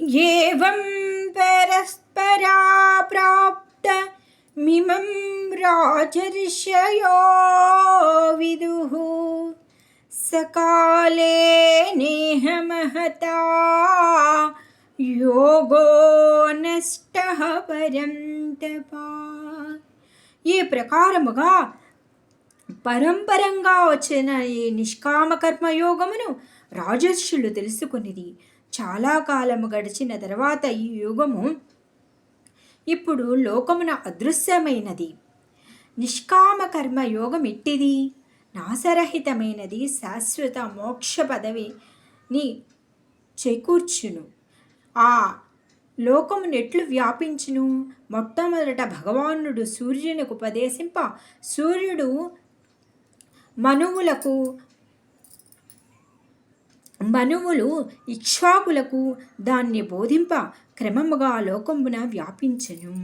ఏవం పరస్పరా ప్రాప్త మిమం రాజర్షయో విదుః సకాలే నేహ మహతా యోగో నష్టః పరంతపా. ఈ ప్రకారముగా పరంపరంగా వచ్చిన ఈ నిష్కామ కర్మయోగమును రాజర్షులు తెలుసుకునిది. చాలా కాలము గడిచిన తర్వాత ఈ యోగము ఇప్పుడు లోకమున అదృశ్యమైనది. నిష్కామ కర్మ యోగం ఇట్టిది, నాశరహితమైనది, శాశ్వత మోక్ష పదవిని చేకూర్చును. ఆ లోకము నెట్లు వ్యాపించును. మొట్టమొదట భగవానుడు సూర్యునికి ఉపదేశింప, సూర్యుడు మనువులు ఇక్ష్వాకులకు దాన్ని బోధింప క్రమముగా లోకమున వ్యాపించెను.